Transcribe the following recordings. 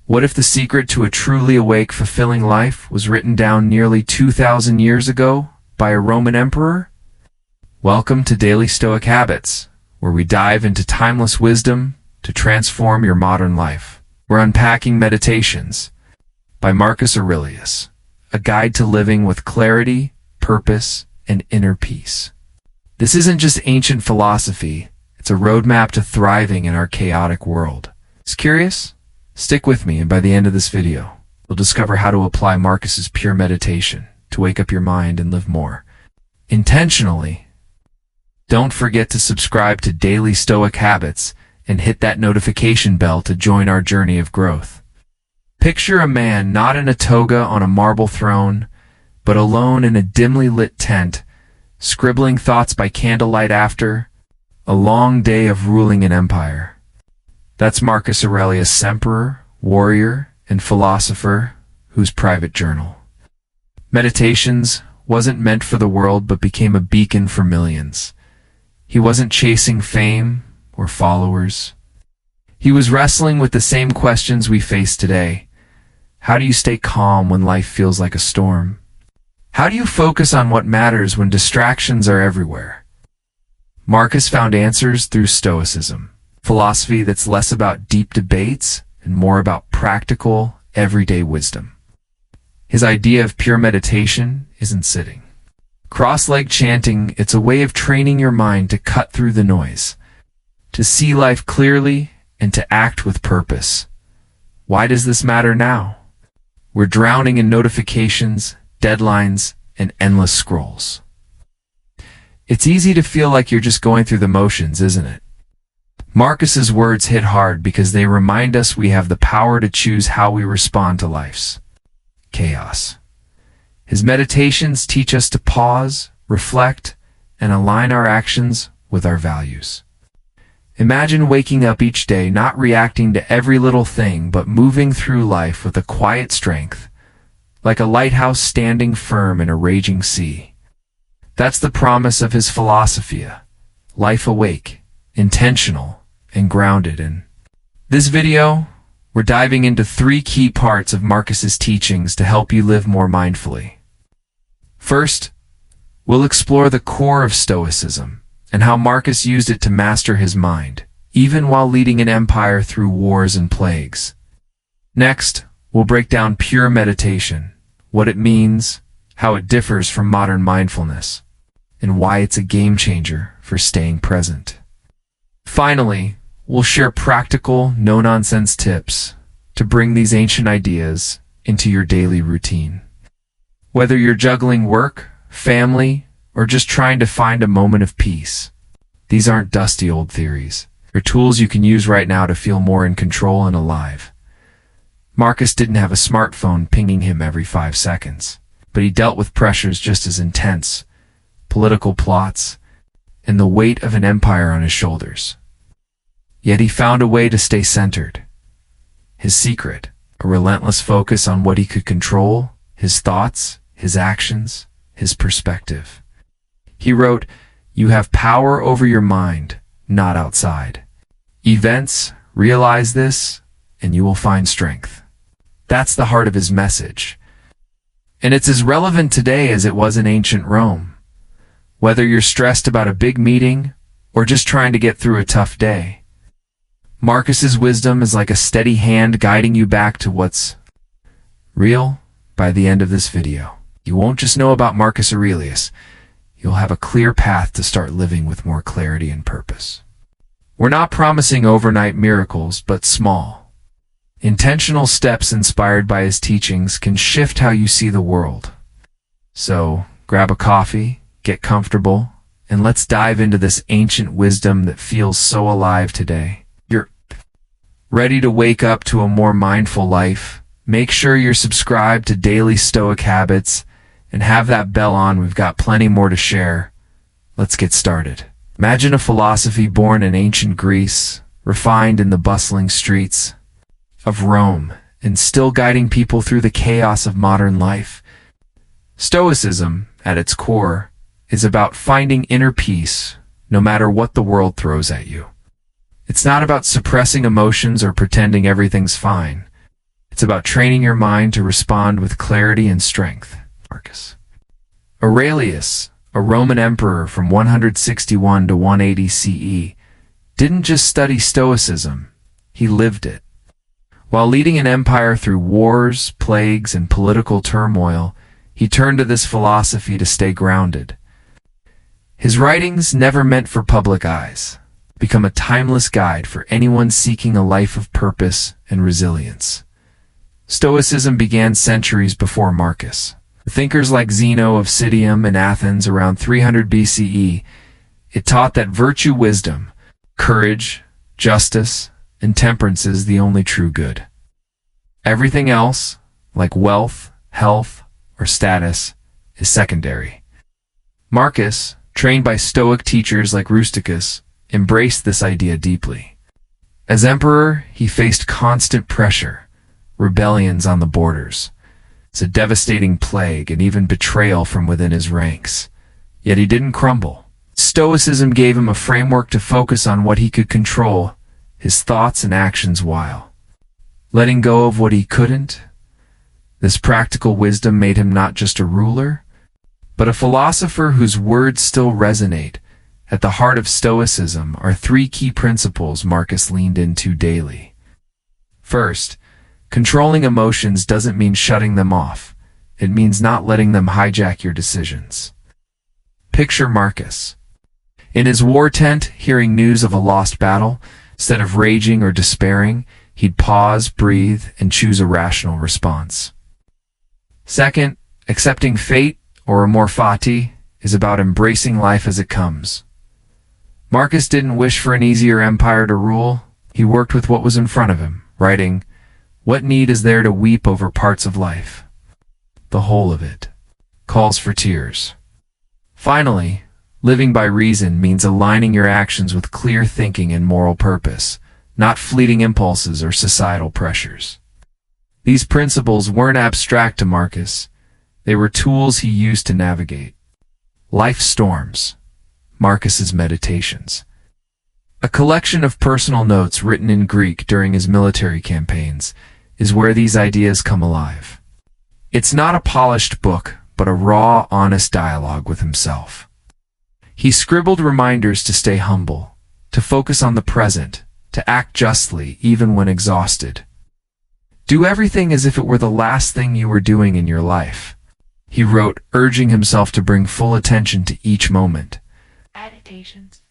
What if the secret to a truly awake, fulfilling life was written down nearly 2,000 years ago by a Roman emperor? Welcome to Daily Stoic Habits, where we dive into timeless wisdom to transform your modern life. We're unpacking Meditations by Marcus Aurelius, a guide to living with clarity, purpose, and inner peace. This isn't just ancient philosophy, it's a roadmap to thriving in our chaotic world. Is curious? Stick with me, and by the end of this video, you'll discover how to apply Marcus's pure meditation to wake up your mind and live more intentionally. Don't forget to subscribe to Daily Stoic Habits and hit that notification bell to join our journey of growth. Picture a man not in a toga on a marble throne, but alone in a dimly lit tent, scribbling thoughts by candlelight after a long day of ruling an empire. That's Marcus Aurelius, emperor, warrior, and philosopher, whose private journal, Meditations, wasn't meant for the world but became a beacon for millions. He wasn't chasing fame or followers. He was wrestling with the same questions we face today. How do you stay calm when life feels like a storm? How do you focus on what matters when distractions are everywhere? Marcus found answers through Stoicism, philosophy that's less about deep debates and more about practical, everyday wisdom. His idea of pure meditation isn't sitting cross-legged chanting. It's a way of training your mind to cut through the noise, to see life clearly, and to act with purpose. Why does this matter now? We're drowning in notifications, deadlines, and endless scrolls. It's easy to feel like you're just going through the motions, isn't it? Marcus's words hit hard because they remind us we have the power to choose how we respond to life's chaos. His meditations teach us to pause, reflect, and align our actions with our values. Imagine waking up each day not reacting to every little thing but moving through life with a quiet strength, like a lighthouse standing firm in a raging sea. That's the promise of his philosophia, life awake, intentional, and grounded in. This video, we're diving into 3 key parts of Marcus's teachings to help you live more mindfully. First, we'll explore the core of Stoicism and how Marcus used it to master his mind, even while leading an empire through wars and plagues. Next, we'll break down pure meditation, what it means, how it differs from modern mindfulness, and why it's a game changer for staying present. Finally, we'll share practical, no-nonsense tips to bring these ancient ideas into your daily routine. Whether you're juggling work, family, or just trying to find a moment of peace, these aren't dusty old theories. They're tools you can use right now to feel more in control and alive. Marcus didn't have a smartphone pinging him every 5 seconds, but he dealt with pressures just as intense, political plots, and the weight of an empire on his shoulders. Yet he found a way to stay centered. His secret, a relentless focus on what he could control, his thoughts, his actions, his perspective. He wrote, "You have power over your mind, not outside events. Realize this, and you will find strength." That's the heart of his message. And it's as relevant today as it was in ancient Rome. Whether you're stressed about a big meeting or just trying to get through a tough day, Marcus's wisdom is like a steady hand guiding you back to what's real. By the end of this video, you won't just know about Marcus Aurelius, you'll have a clear path to start living with more clarity and purpose. We're not promising overnight miracles, but small, intentional steps inspired by his teachings can shift how you see the world. So, grab a coffee, get comfortable, and let's dive into this ancient wisdom that feels so alive today. You're ready to wake up to a more mindful life? Make sure you're subscribed to Daily Stoic Habits and have that bell on. We've got plenty more to share. Let's get started. Imagine a philosophy born in ancient Greece, refined in the bustling streets of Rome, and still guiding people through the chaos of modern life. Stoicism, at its core, is about finding inner peace no matter what the world throws at you. It's not about suppressing emotions or pretending everything's fine. It's about training your mind to respond with clarity and strength. Marcus Aurelius, a Roman emperor from 161 to 180 CE, didn't just study Stoicism, he lived it. While leading an empire through wars, plagues, and political turmoil, he turned to this philosophy to stay grounded. His writings, never meant for public eyes, become a timeless guide for anyone seeking a life of purpose and resilience. Stoicism began centuries before Marcus. Thinkers like Zeno of Citium in Athens around 300 BCE, it taught that virtue, wisdom, courage, justice, and temperance is the only true good. Everything else, like wealth, health, or status, is secondary. Marcus, trained by Stoic teachers like Rusticus, embraced this idea deeply. As emperor, he faced constant pressure, rebellions on the borders. It's a devastating plague and even betrayal from within his ranks. Yet he didn't crumble. Stoicism gave him a framework to focus on what he could control, his thoughts and actions, while letting go of what he couldn't. This practical wisdom made him not just a ruler, but a philosopher whose words still resonate. At the heart of Stoicism are three key principles Marcus leaned into daily. First, controlling emotions doesn't mean shutting them off. It means not letting them hijack your decisions. Picture Marcus in his war tent, hearing news of a lost battle. Instead of raging or despairing, he'd pause, breathe, and choose a rational response. Second, accepting fate, or amor fati, is about embracing life as it comes. Marcus didn't wish for an easier empire to rule. He worked with what was in front of him, writing, "What need is there to weep over parts of life? The whole of it calls for tears." Finally, living by reason means aligning your actions with clear thinking and moral purpose, not fleeting impulses or societal pressures. These principles weren't abstract to Marcus. They were tools he used to navigate life storms. Marcus's Meditations, a collection of personal notes written in Greek during his military campaigns, is where these ideas come alive. It's not a polished book, but a raw, honest dialogue with himself. He scribbled reminders to stay humble, to focus on the present, to act justly even when exhausted. Do everything as if it were the last thing you were doing in your life, he wrote, urging himself to bring full attention to each moment. Meditations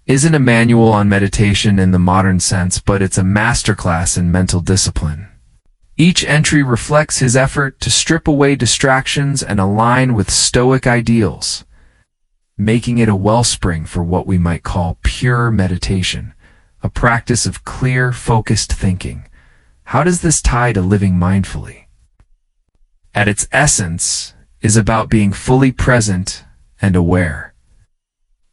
isn't a manual on meditation in the modern sense, but it's a masterclass in mental discipline. Each entry reflects his effort to strip away distractions and align with Stoic ideals, making it a wellspring for what we might call pure meditation, a practice of clear, focused thinking. How does this tie to living mindfully? At its essence, is about being fully present and aware.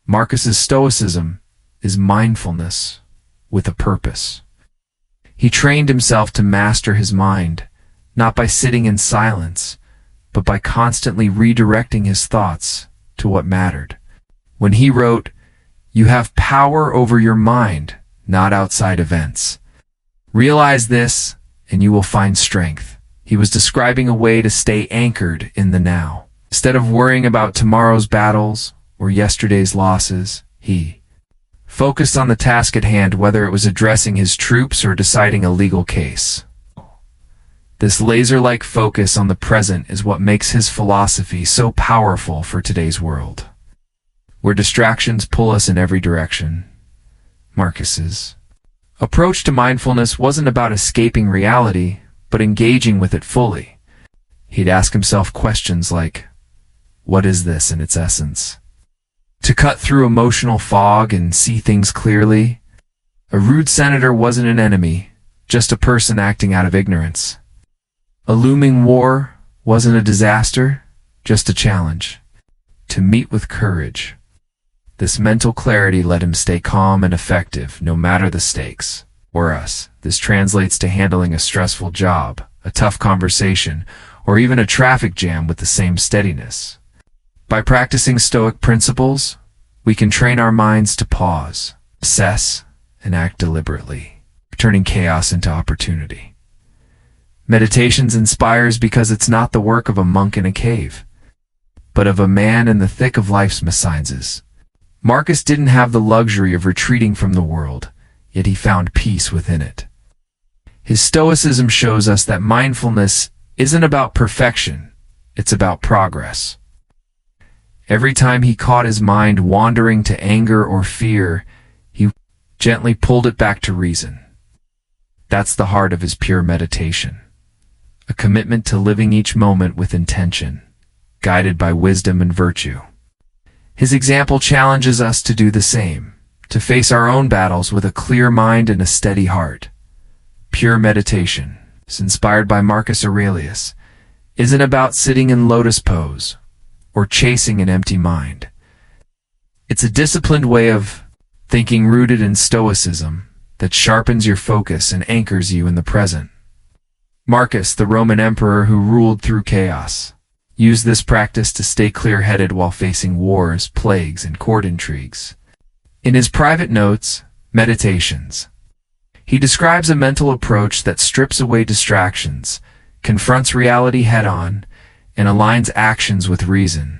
Marcus's Stoicism is mindfulness with a purpose. He trained himself to master his mind, not by sitting in silence, but by constantly redirecting his thoughts to what mattered. When he wrote, "You have power over your mind, not outside events. Realize this, and you will find strength," he was describing a way to stay anchored in the now. Instead of worrying about tomorrow's battles or yesterday's losses, he focused on the task at hand, whether it was addressing his troops or deciding a legal case. This laser-like focus on the present is what makes his philosophy so powerful for today's world, where distractions pull us in every direction. Marcus's approach to mindfulness wasn't about escaping reality, but engaging with it fully. He'd ask himself questions like, what is this in its essence? To cut through emotional fog and see things clearly. A rude senator wasn't an enemy, just a person acting out of ignorance. A looming war wasn't a disaster, just a challenge. To meet with courage. This mental clarity let him stay calm and effective, no matter the stakes. For us, this translates to handling a stressful job, a tough conversation, or even a traffic jam with the same steadiness. By practicing Stoic principles, we can train our minds to pause, assess, and act deliberately, turning chaos into opportunity. Meditations inspires because it's not the work of a monk in a cave, but of a man in the thick of life's miasmas. Marcus didn't have the luxury of retreating from the world, yet he found peace within it. His Stoicism shows us that mindfulness isn't about perfection, it's about progress. Every time he caught his mind wandering to anger or fear, he gently pulled it back to reason. That's the heart of his pure meditation, a commitment to living each moment with intention, guided by wisdom and virtue. His example challenges us to do the same, to face our own battles with a clear mind and a steady heart. Pure meditation, inspired by Marcus Aurelius, isn't about sitting in lotus pose or chasing an empty mind. It's a disciplined way of thinking rooted in Stoicism that sharpens your focus and anchors you in the present. Marcus, the Roman emperor who ruled through chaos, used this practice to stay clear-headed while facing wars, plagues, and court intrigues. In his private notes, Meditations, he describes a mental approach that strips away distractions, confronts reality head-on, and aligns actions with reason.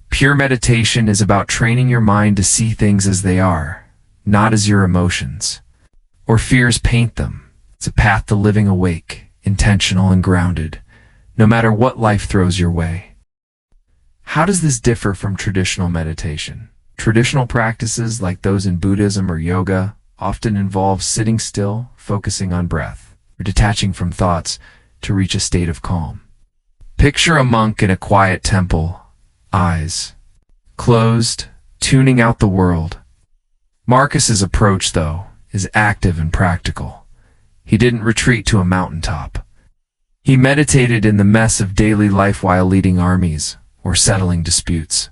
Pure meditation is about training your mind to see things as they are, not as your emotions or fears paint them. It's a path to living awake, intentional, and grounded, no matter what life throws your way. How does this differ from traditional meditation? Traditional practices like those in Buddhism or yoga often involve sitting still, focusing on breath, or detaching from thoughts to reach a state of calm. Picture a monk in a quiet temple, eyes closed, tuning out the world. Marcus's approach, though, is active and practical. He didn't retreat to a mountaintop. He meditated in the mess of daily life while leading armies or settling disputes.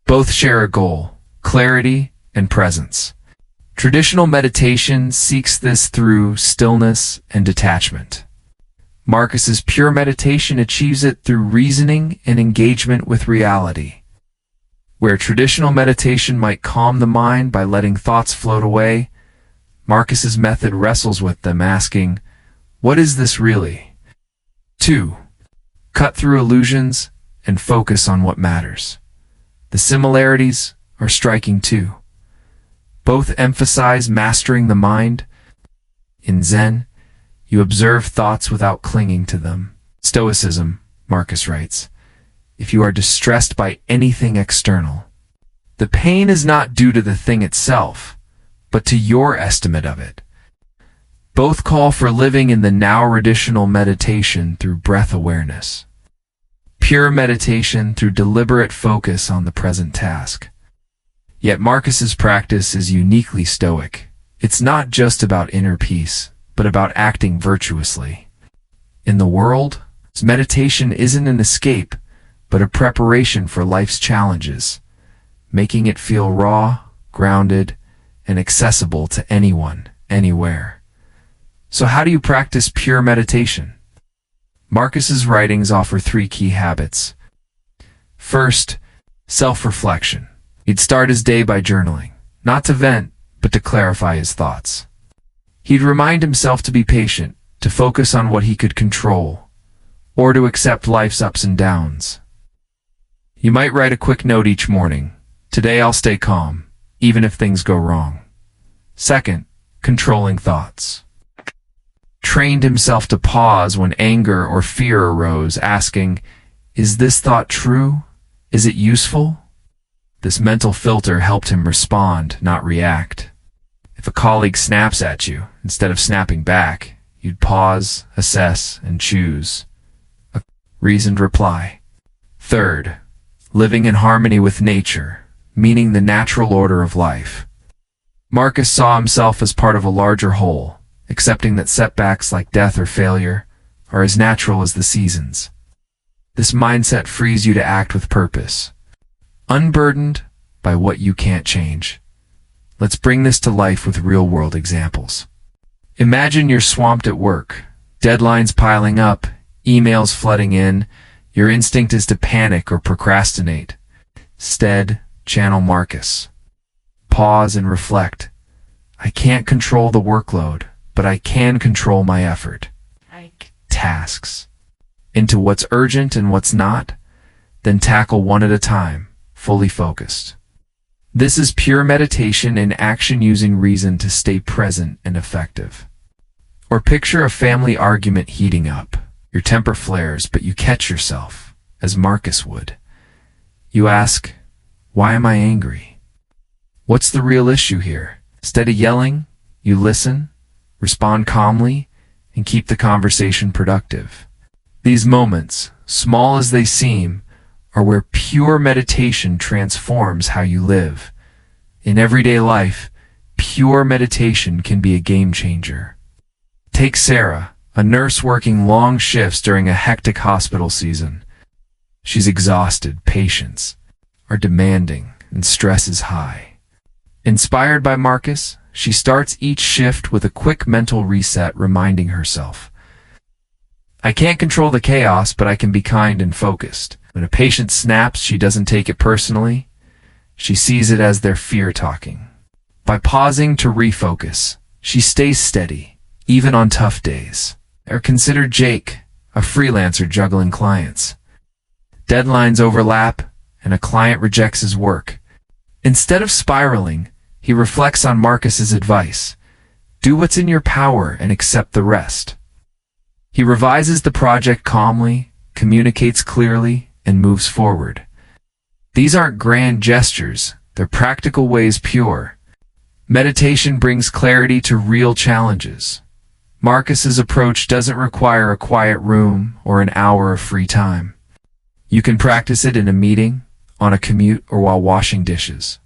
Both share a goal: clarity and presence. Traditional meditation seeks this through stillness and detachment. Marcus's pure meditation achieves it through reasoning and engagement with reality. Where traditional meditation might calm the mind by letting thoughts float away, Marcus's method wrestles with them, asking, "What is this really?" 2. Cut through illusions and focus on what matters. The similarities are striking too. Both emphasize mastering the mind. In Zen, you observe thoughts without clinging to them. Stoicism, Marcus writes, if you are distressed by anything external, the pain is not due to the thing itself, but to your estimate of it. Both call for living in the now, traditional meditation through breath awareness. Pure meditation through deliberate focus on the present task. Yet Marcus's practice is uniquely Stoic. It's not just about inner peace, but about acting virtuously. In the world, meditation isn't an escape, but a preparation for life's challenges, making it feel raw, grounded, and accessible to anyone, anywhere. So how do you practice pure meditation? Marcus's writings offer 3 key habits. First, self-reflection. He'd start his day by journaling, not to vent, but to clarify his thoughts. He'd remind himself to be patient, to focus on what he could control, or to accept life's ups and downs. You might write a quick note each morning. Today I'll stay calm, even if things go wrong. Second, controlling thoughts. Trained himself to pause when anger or fear arose, asking, "Is this thought true? Is it useful?" This mental filter helped him respond, not react. If a colleague snaps at you, instead of snapping back, you'd pause, assess, and choose a reasoned reply. Third, living in harmony with nature, meaning the natural order of life. Marcus saw himself as part of a larger whole, accepting that setbacks like death or failure are as natural as the seasons. This mindset frees you to act with purpose, unburdened by what you can't change. Let's bring this to life with real-world examples. Imagine you're swamped at work, deadlines piling up, emails flooding in. Your instinct is to panic or procrastinate. Instead, channel Marcus. Pause and reflect. I can't control the workload, but I can control my effort. tasks, into what's urgent and what's not, then tackle one at a time, fully focused. This is pure meditation in action, using reason to stay present and effective. Or picture a family argument heating up. Your temper flares, but you catch yourself, as Marcus would. You ask, "Why am I angry? What's the real issue here?" Instead of yelling, you listen, respond calmly, and keep the conversation productive. These moments, small as they seem, are where pure meditation transforms how you live. In everyday life, pure meditation can be a game changer. Take Sarah, a nurse working long shifts during a hectic hospital season. She's exhausted, patients are demanding, and stress is high. Inspired by Marcus, she starts each shift with a quick mental reset, reminding herself, "I can't control the chaos, but I can be kind and focused." When a patient snaps, she doesn't take it personally. She sees it as their fear talking. By pausing to refocus, she stays steady, even on tough days. Or consider Jake, a freelancer juggling clients. Deadlines overlap, and a client rejects his work. Instead of spiraling, he reflects on Marcus's advice. Do what's in your power and accept the rest. He revises the project calmly, communicates clearly, and moves forward. These aren't grand gestures, they're practical ways. Pure meditation brings clarity to real challenges. Marcus's approach doesn't require a quiet room or an hour of free time. You can practice it in a meeting, on a commute, or while washing dishes.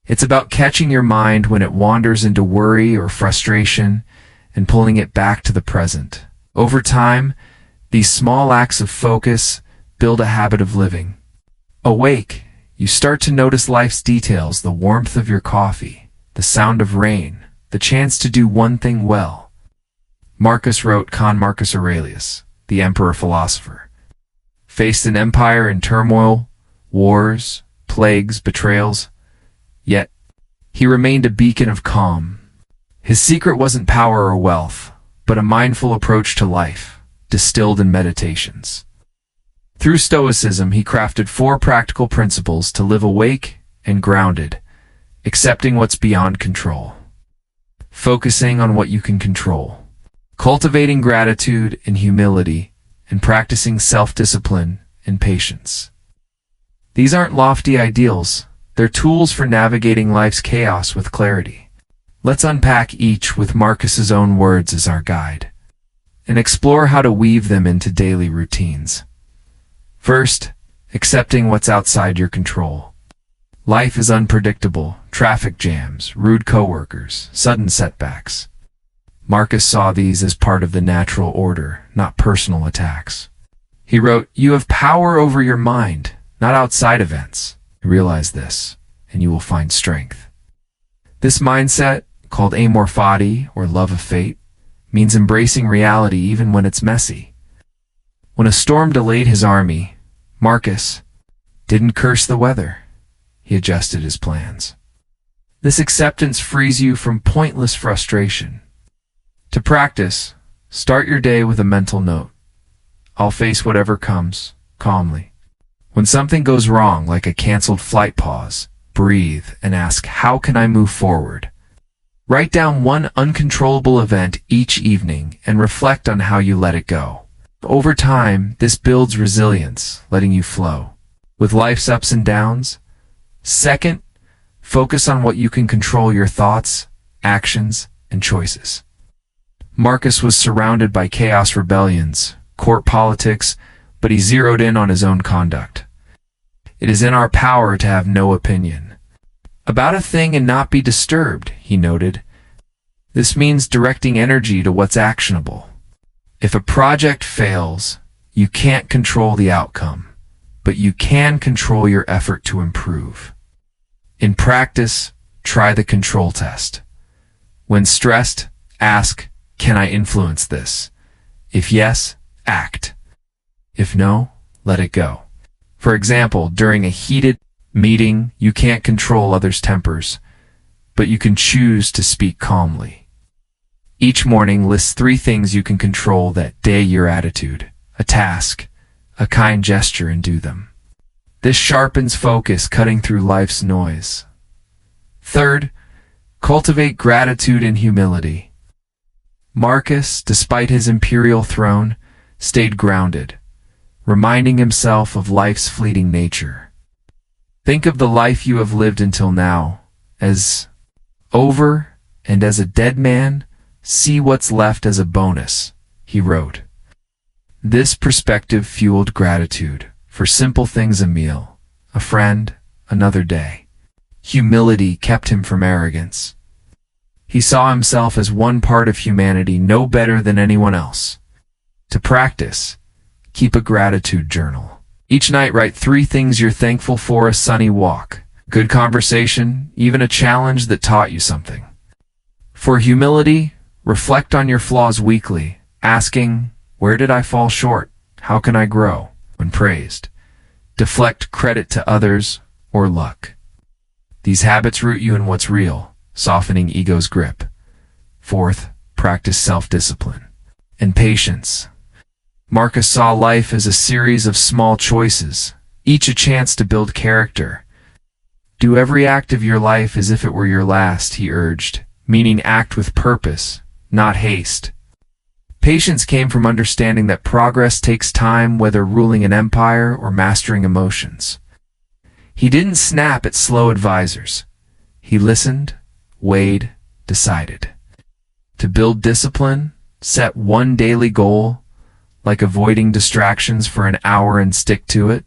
It's about catching your mind when it wanders into worry or frustration and pulling it back to the present. Over time, these small acts of focus build a habit of living. Awake, you start to notice life's details: the warmth of your coffee, the sound of rain, the chance to do one thing well. Marcus wrote, Marcus Aurelius, the emperor philosopher, faced an empire in turmoil, wars, plagues, betrayals, yet he remained a beacon of calm. His secret wasn't power or wealth, but a mindful approach to life, distilled in meditations. Through Stoicism, he crafted 4 practical principles to live awake and grounded, accepting what's beyond control, focusing on what you can control, cultivating gratitude and humility, and practicing self-discipline and patience. These aren't lofty ideals, they're tools for navigating life's chaos with clarity. Let's unpack each with Marcus's own words as our guide, and explore how to weave them into daily routines. First, accepting what's outside your control. Life is unpredictable: traffic jams, rude coworkers, sudden setbacks. Marcus saw these as part of the natural order, not personal attacks. He wrote, "You have power over your mind, not outside events. Realize this, and you will find strength." This mindset, called amor fati, or love of fate, means embracing reality even when it's messy. When a storm delayed his army, Marcus didn't curse the weather. He adjusted his plans. This acceptance frees you from pointless frustration. To practice, start your day with a mental note. I'll face whatever comes, calmly. When something goes wrong, like a canceled flight, pause, breathe, and ask, how can I move forward? Write down one uncontrollable event each evening and reflect on how you let it go. Over time, this builds resilience, letting you flow with life's ups and downs. Second, focus on what you can control: your thoughts, actions, and choices. Marcus was surrounded by chaos, rebellions, court politics, but he zeroed in on his own conduct. It is in our power to have no opinion about a thing and not be disturbed, he noted. This means directing energy to what's actionable. If a project fails, you can't control the outcome, but you can control your effort to improve. In practice, try the control test. When stressed, ask, can I influence this? If yes, act. If no, let it go. For example, during a heated meeting, you can't control others' tempers, but you can choose to speak calmly. Each morning lists 3 things you can control that day: your attitude, a task, a kind gesture, and do them. This sharpens focus, cutting through life's noise. Third, cultivate gratitude and humility. Marcus, despite his imperial throne, stayed grounded, reminding himself of life's fleeting nature. Think of the life you have lived until now as over, and as a dead man, see what's left as a bonus, he wrote. This perspective fueled gratitude for simple things: a meal, a friend, another day. Humility kept him from arrogance. He saw himself as one part of humanity, no better than anyone else. To practice, keep a gratitude journal. Each night write 3 things you're thankful for: a sunny walk, good conversation, even a challenge that taught you something. For humility, reflect on your flaws weekly, asking, where did I fall short? How can I grow? When praised, deflect credit to others or luck. These habits root you in what's real, softening ego's grip. Fourth, practice self-discipline and patience. Marcus saw life as a series of small choices, each a chance to build character. Do every act of your life as if it were your last, he urged, meaning act with purpose, not haste. Patience came from understanding that progress takes time, whether ruling an empire or mastering emotions. He didn't snap at slow advisors. He listened, weighed, decided. To build discipline, set one daily goal, like avoiding distractions for an hour, and stick to it.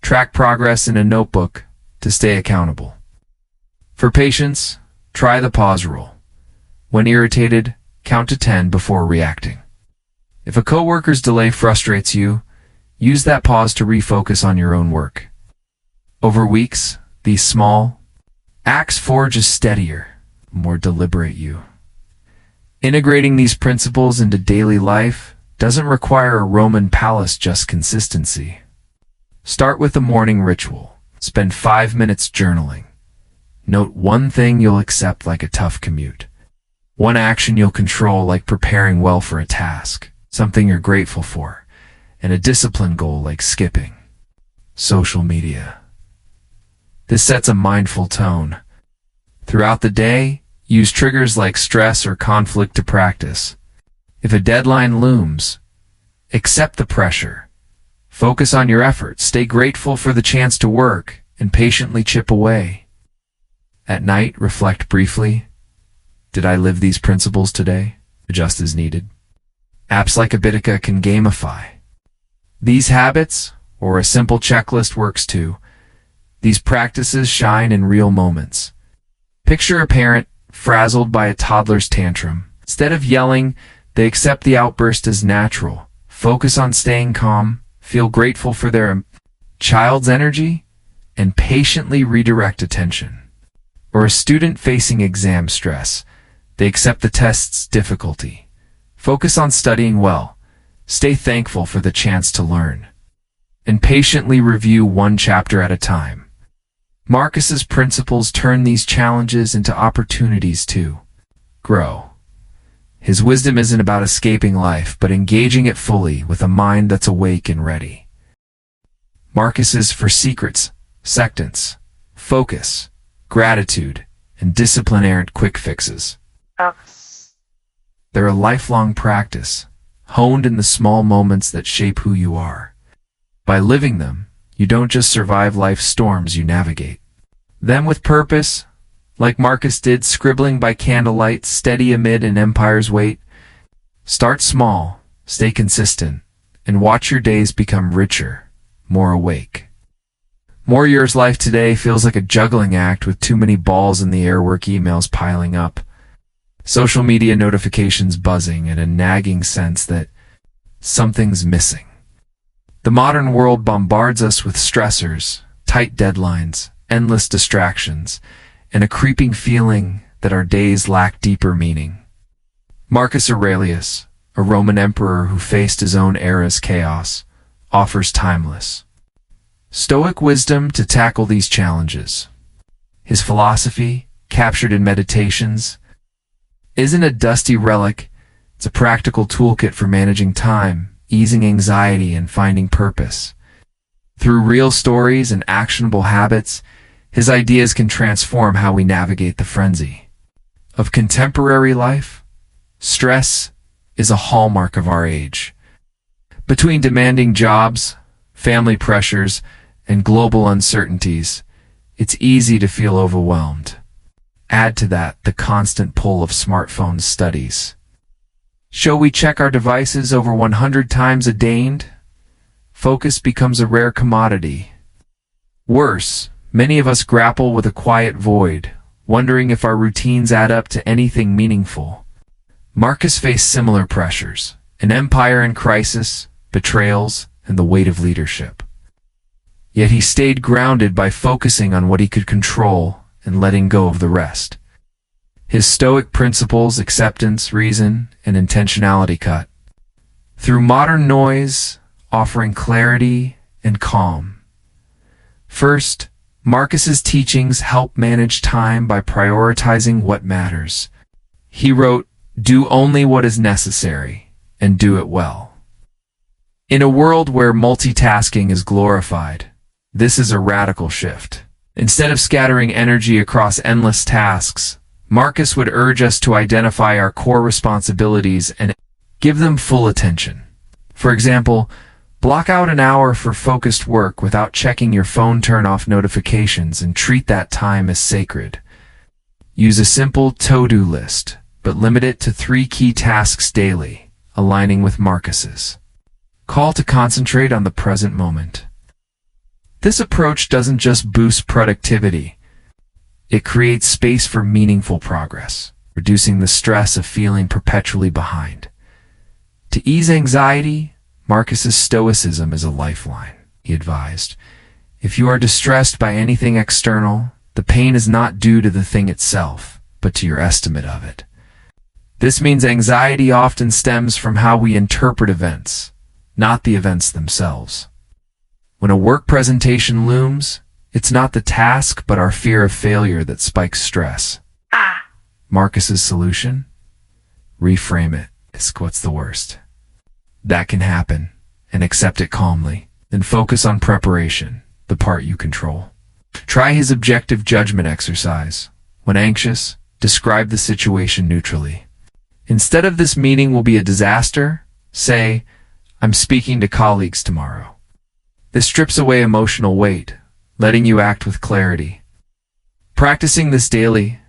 Track progress in a notebook to stay accountable. For patience, try the pause rule. When irritated, count to 10 before reacting. If a coworker's delay frustrates you, use that pause to refocus on your own work. Over weeks, these small acts forge a steadier, more deliberate you. Integrating these principles into daily life doesn't require a Roman palace, just consistency. Start with a morning ritual. Spend 5 minutes journaling. Note one thing you'll accept, like a tough commute. One action you'll control, like preparing well for a task, something you're grateful for, and a discipline goal, like skipping social media. This sets a mindful tone. Throughout the day, use triggers like stress or conflict to practice. If a deadline looms, accept the pressure. Focus on your efforts, stay grateful for the chance to work, and patiently chip away. At night, reflect briefly. Did I live these principles today? Adjust as needed. Apps like Abitica can gamify these habits, or a simple checklist works too. These practices shine in real moments. Picture a parent frazzled by a toddler's tantrum. Instead of yelling, they accept the outburst as natural. Focus on staying calm, feel grateful for their child's energy, and patiently redirect attention. Or a student facing exam stress. They accept the test's difficulty. Focus on studying well. Stay thankful for the chance to learn. And patiently review one chapter at a time. Marcus's principles turn these challenges into opportunities to grow. His wisdom isn't about escaping life, but engaging it fully with a mind that's awake and ready. Marcus's 4 secrets: sectants, focus, gratitude, and discipline aren't quick fixes. They're a lifelong practice, honed in the small moments that shape who you are. By living them, you don't just survive life's storms, you navigate them with purpose, like Marcus did, scribbling by candlelight, steady amid an empire's weight. Start small, stay consistent, and watch your days become richer, more awake. More yours. Life today feels like a juggling act with too many balls in the air, work emails piling up, social media notifications buzzing, and a nagging sense that something's missing. The modern world bombards us with stressors, tight deadlines, endless distractions, and a creeping feeling that our days lack deeper meaning. Marcus Aurelius, a Roman emperor who faced his own era's chaos, offers timeless Stoic wisdom to tackle these challenges. His philosophy, captured in Meditations, isn't a dusty relic. It's a practical toolkit for managing time, easing anxiety, and finding purpose. Through real stories and actionable habits, his ideas can transform how we navigate the frenzy of contemporary life. Stress is a hallmark of our age. Between demanding jobs, family pressures, and global uncertainties, it's easy to feel overwhelmed. Add to that the constant pull of smartphone studies. Shall we check our devices over 100 times a day? Focus becomes a rare commodity. Worse, many of us grapple with a quiet void, wondering if our routines add up to anything meaningful. Marcus faced similar pressures, an empire in crisis, betrayals, and the weight of leadership. Yet he stayed grounded by focusing on what he could control and letting go of the rest. His Stoic principles, acceptance, reason, and intentionality cut through modern noise, offering clarity and calm. First, Marcus's teachings help manage time by prioritizing what matters. He wrote, "Do only what is necessary, and do it well." In a world where multitasking is glorified, this is a radical shift. Instead of scattering energy across endless tasks, Marcus would urge us to identify our core responsibilities and give them full attention. For example, block out an hour for focused work without checking your phone, turn off notifications, and treat that time as sacred. Use a simple to-do list, but limit it to 3 key tasks daily, aligning with Marcus's call to concentrate on the present moment. This approach doesn't just boost productivity, it creates space for meaningful progress, reducing the stress of feeling perpetually behind. To ease anxiety, Marcus's Stoicism is a lifeline, he advised. If you are distressed by anything external, the pain is not due to the thing itself, but to your estimate of it. This means anxiety often stems from how we interpret events, not the events themselves. When a work presentation looms, it's not the task but our fear of failure that spikes stress. Marcus's solution? Reframe it. Ask what's the worst that can happen, and accept it calmly. Then focus on preparation, the part you control. Try his objective judgment exercise. When anxious, describe the situation neutrally. Instead of "this meeting will be a disaster," say, "I'm speaking to colleagues tomorrow." This strips away emotional weight, letting you act with clarity. Practicing this daily,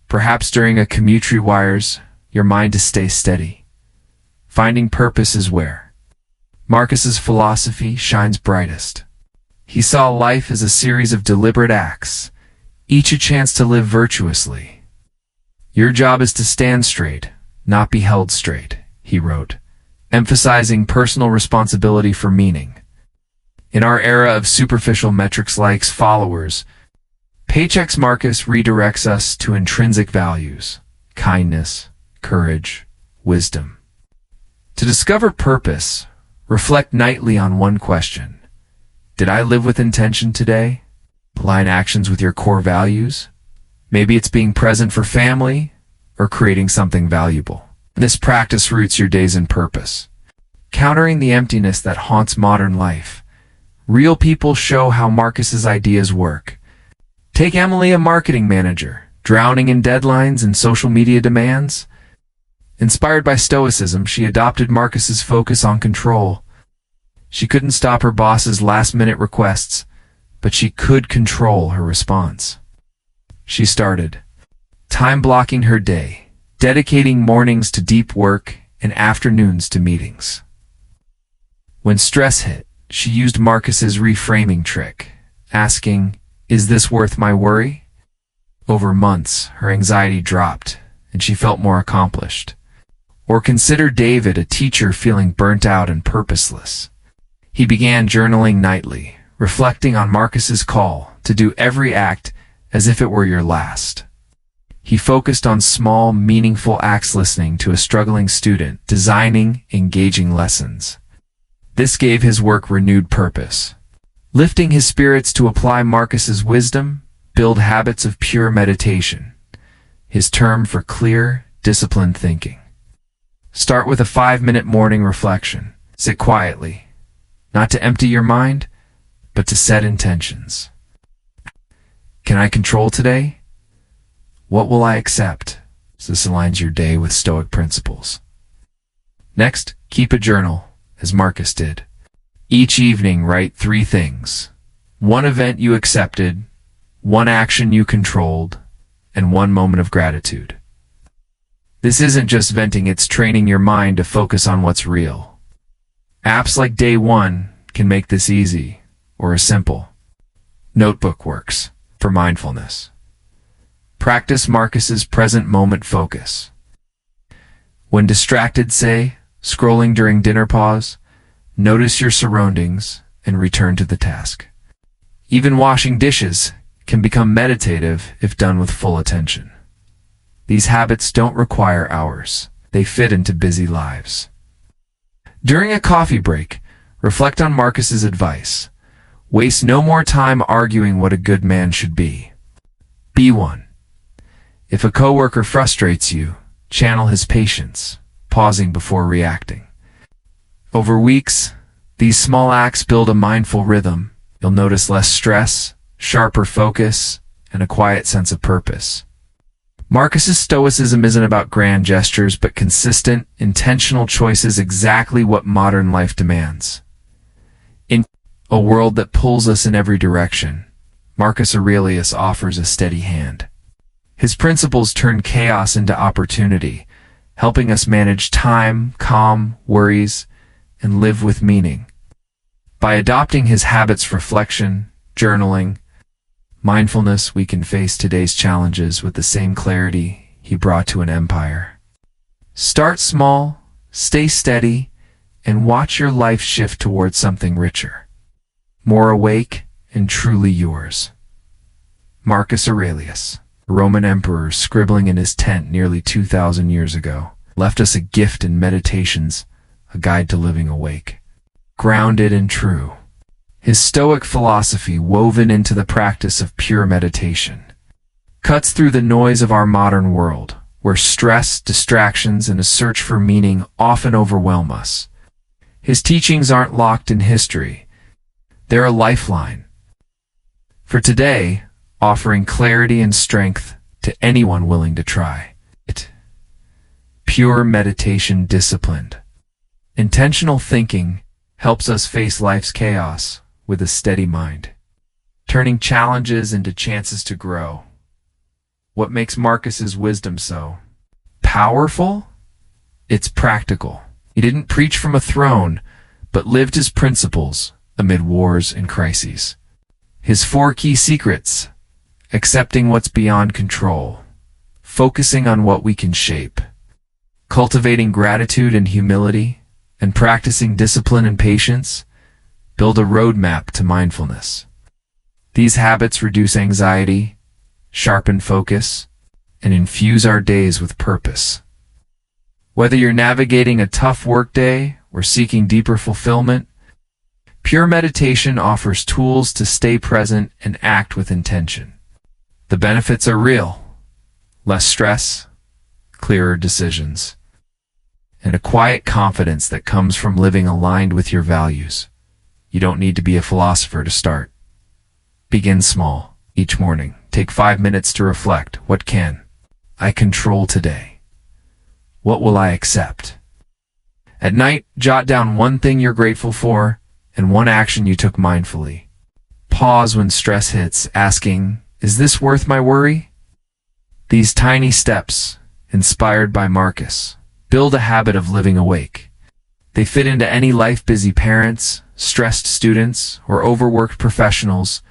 perhaps during a commute, rewires your mind to stay steady. Finding purpose is where Marcus's philosophy shines brightest. He saw life as a series of deliberate acts, each a chance to live virtuously. Your job is to stand straight, not be held straight, he wrote, emphasizing personal responsibility for meaning. In our era of superficial metrics, likes, followers, paychecks, Marcus redirects us to intrinsic values: kindness, courage, wisdom. To discover purpose, reflect nightly on one question. Did I live with intention today? Align actions with your core values? Maybe it's being present for family or creating something valuable. This practice roots your days in purpose, countering the emptiness that haunts modern life. Real people show how Marcus's ideas work. Take Emily, a marketing manager, drowning in deadlines and social media demands. Inspired by Stoicism, she adopted Marcus's focus on control. She couldn't stop her boss's last-minute requests, but she could control her response. She started time-blocking her day, dedicating mornings to deep work and afternoons to meetings. When stress hit, she used Marcus's reframing trick, asking, "Is this worth my worry?" Over months, her anxiety dropped, and she felt more accomplished. Or consider David, a teacher feeling burnt out and purposeless. He began journaling nightly, reflecting on Marcus's call to do every act as if it were your last. He focused on small, meaningful acts, listening to a struggling student, designing engaging lessons. This gave his work renewed purpose, lifting his spirits to apply Marcus's wisdom, build habits of pure meditation. His term for clear, disciplined thinking. Start with a 5-minute morning reflection. Sit quietly, not to empty your mind, but to set intentions. Can I control today? What will I accept? This aligns your day with Stoic principles. Next, keep a journal, as Marcus did. Each evening, write 3 things. 1 event you accepted, 1 action you controlled, and 1 moment of gratitude. This isn't just venting, it's training your mind to focus on what's real. Apps like Day 1 can make this easy, or a simple notebook works for mindfulness. Practice Marcus's present moment focus. When distracted, say, scrolling during dinner pause, notice your surroundings and return to the task. Even washing dishes can become meditative if done with full attention. These habits don't require hours. They fit into busy lives. During a coffee break, reflect on Marcus's advice. Waste no more time arguing what a good man should be. Be one. If a coworker frustrates you, channel his patience, pausing before reacting. Over weeks, these small acts build a mindful rhythm. You'll notice less stress, sharper focus, and a quiet sense of purpose. Marcus's Stoicism isn't about grand gestures, but consistent, intentional choices, exactly what modern life demands. In a world that pulls us in every direction, Marcus Aurelius offers a steady hand. His principles turn chaos into opportunity, helping us manage time, calm worries, and live with meaning. By adopting his habits, reflection, journaling, mindfulness, we can face today's challenges with the same clarity he brought to an empire. Start small, stay steady, and watch your life shift towards something richer, more awake, and truly yours. Marcus Aurelius, a Roman emperor scribbling in his tent nearly 2,000 years ago, left us a gift in Meditations, a guide to living awake, grounded and true. His Stoic philosophy, woven into the practice of pure meditation, cuts through the noise of our modern world, where stress, distractions, and a search for meaning often overwhelm us. His teachings aren't locked in history. They're a lifeline for today, offering clarity and strength to anyone willing to try it. Pure meditation, disciplined, intentional thinking helps us face life's chaos with a steady mind, turning challenges into chances to grow. What makes Marcus's wisdom so powerful? It's practical. He didn't preach from a throne, but lived his principles amid wars and crises. His 4 key secrets: accepting what's beyond control, focusing on what we can shape, cultivating gratitude and humility, and practicing discipline and patience, build a roadmap to mindfulness. These habits reduce anxiety, sharpen focus, and infuse our days with purpose. Whether you're navigating a tough workday or seeking deeper fulfillment, pure meditation offers tools to stay present and act with intention. The benefits are real: less stress, clearer decisions, and a quiet confidence that comes from living aligned with your values. You don't need to be a philosopher to start. Begin small. Each morning, take 5 minutes to reflect. What can I control today? What will I accept? At night, jot down 1 thing you're grateful for and 1 action you took mindfully. Pause when stress hits, asking, is this worth my worry? These tiny steps, inspired by Marcus, build a habit of living awake. They fit into any life. Busy parents, stressed students, or overworked professionals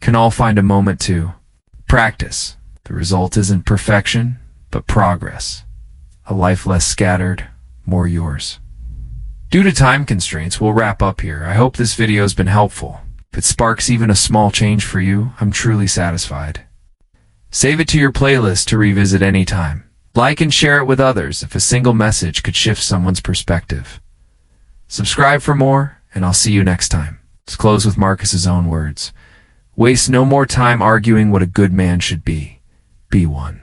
can all find a moment to practice. The result isn't perfection, but progress. A life less scattered, more yours. Due to time constraints, we'll wrap up here. I hope this video has been helpful. If it sparks even a small change for you, I'm truly satisfied. Save it to your playlist to revisit anytime. Like and share it with others if a single message could shift someone's perspective. Subscribe for more, and I'll see you next time. Let's close with Marcus's own words. Waste no more time arguing what a good man should be. Be one.